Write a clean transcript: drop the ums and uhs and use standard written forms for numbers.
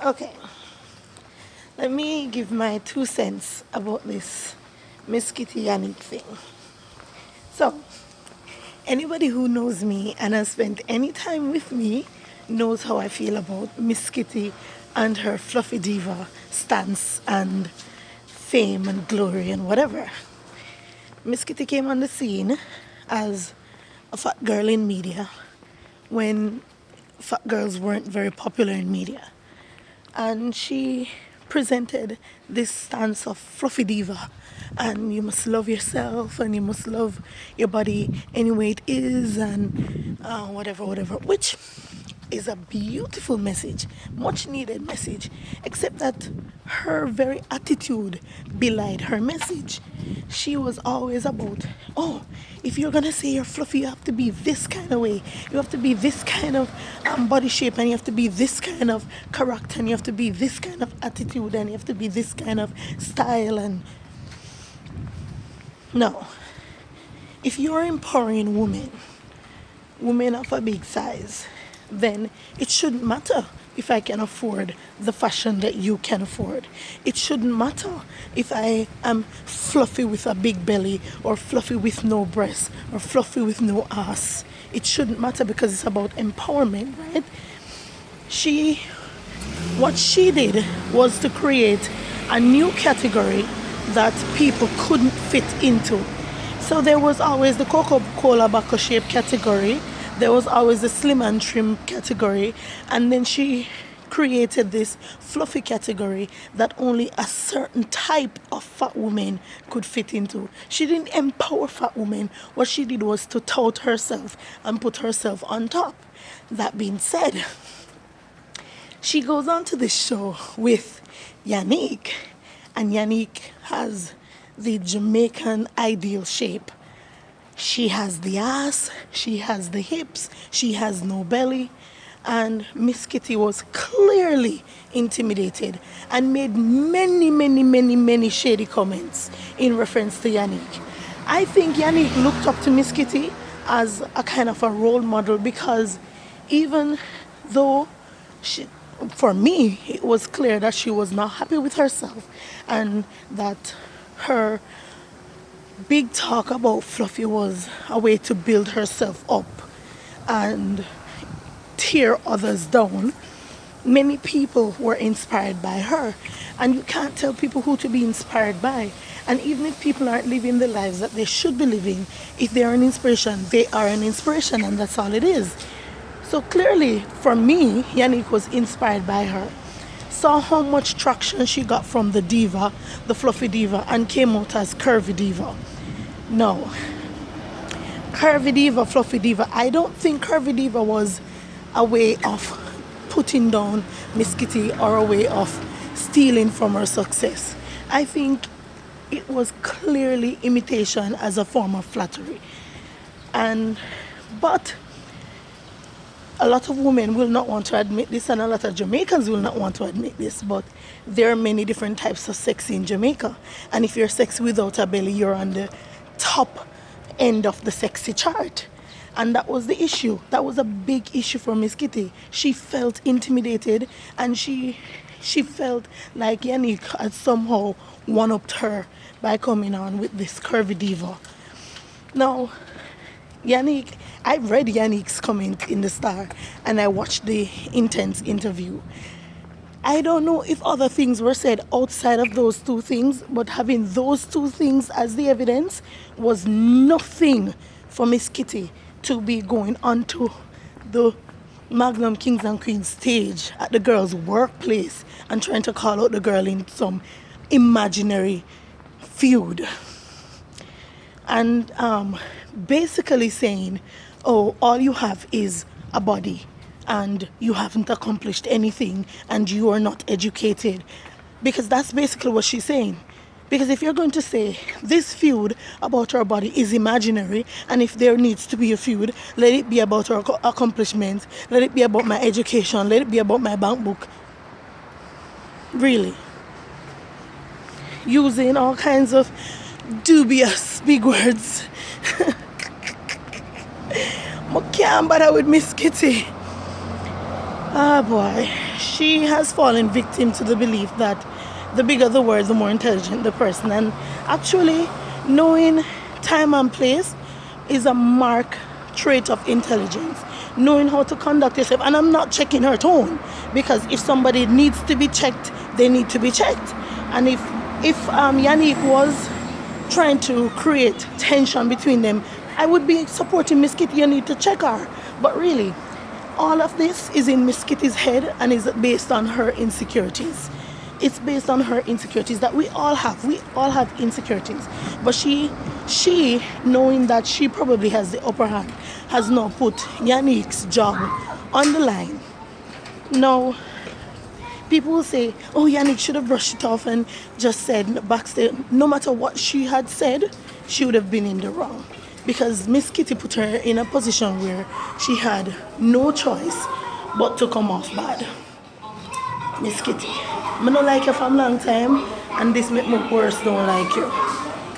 Okay, let me give my 2 cents about this Miss Kitty Yanique thing. So, anybody who knows me and has spent any time with me knows how I feel about Miss Kitty and her fluffy diva stance and fame and glory and whatever. Miss Kitty came on the scene as a fat girl in media when fat girls weren't very popular in media. And she presented this stance of fluffy diva, and you must love yourself and you must love your body any way it is, and whatever, which is a beautiful message, much needed message, except that her very attitude belied her message. She was always about, oh, if you're gonna say you're fluffy, you have to be this kind of way, you have to be this kind of body shape, and you have to be this kind of character, and you have to be this kind of attitude, and you have to be this kind of style. And no, if you're empowering women of a big size, then it shouldn't matter if I can afford the fashion that you can afford. It shouldn't matter if I am fluffy with a big belly, or fluffy with no breasts, or fluffy with no ass. It shouldn't matter, because it's about empowerment, right? What she did was to create a new category that people couldn't fit into. So there was always the Coca-Cola buckle shape category, there was always the slim and trim category, and then she created this fluffy category that only a certain type of fat woman could fit into. She didn't empower fat women. What she did was to tout herself and put herself on top. That being said, she goes on to this show with Yanique, and Yanique has the Jamaican ideal shape. She has the ass, she has the hips, she has no belly, and Miss Kitty was clearly intimidated and made many shady comments in reference to Yanique. I think Yanique looked up to Miss Kitty as a kind of a role model, because even though for me, it was clear that she was not happy with herself, and that her big talk about fluffy was a way to build herself up and tear others down. Many people were inspired by her, and you can't tell people who to be inspired by. And even if people aren't living the lives that they should be living, if they are an inspiration, they are an inspiration, and that's all it is. So clearly, for me, Yanique was inspired by her. Saw how much traction she got from the diva, the fluffy diva, and came out as curvy diva. No. Curvy diva, fluffy diva. I don't think curvy diva was a way of putting down Miss Kitty or a way of stealing from her success. I think it was clearly imitation as a form of flattery. But a lot of women will not want to admit this, and a lot of Jamaicans will not want to admit this, but there are many different types of sex in Jamaica. And if you're sexy without a belly, you're on the top end of the sexy chart. And that was the issue. That was a big issue for Miss Kitty. She felt intimidated, and she felt like Yanique had somehow one-upped her by coming on with this curvy diva. Now, Yanique, I read Yanique's comment in the Star, and I watched the intense interview. I don't know if other things were said outside of those two things, but having those two things as the evidence was nothing for Miss Kitty to be going onto the Magnum Kings and Queens stage at the girl's workplace and trying to call out the girl in some imaginary feud. And basically saying, oh, all you have is a body, and you haven't accomplished anything, and you are not educated. Because that's basically what she's saying. Because if you're going to say this feud about her body is imaginary, and if there needs to be a feud, let it be about her accomplishments, let it be about my education, let it be about my bank book. Really. Using all kinds of dubious big words. I can't bother with Miss Kitty. Ah, boy. she has fallen victim to the belief that the bigger the word, the more intelligent the person. And actually, knowing time and place is a mark trait of intelligence. Knowing how to conduct yourself. And I'm not checking her tone, because if somebody needs to be checked, they need to be checked. And if Yanique was trying to create tension between them, I would be supporting Miss Kitty. You need to check her. But really, all of this is in Miss Kitty's head and is based on her insecurities. It's based on her insecurities that we all have. We all have insecurities. But she, knowing that she probably has the upper hand, has now put Yanique's job on the line. Now, people will say, oh, Yanique should have brushed it off and just said backstage. No matter what she had said, she would have been in the wrong. Because Miss Kitty put her in a position where she had no choice but to come off bad. Miss Kitty, I don't like you for a long time, and this make me worse don't like you.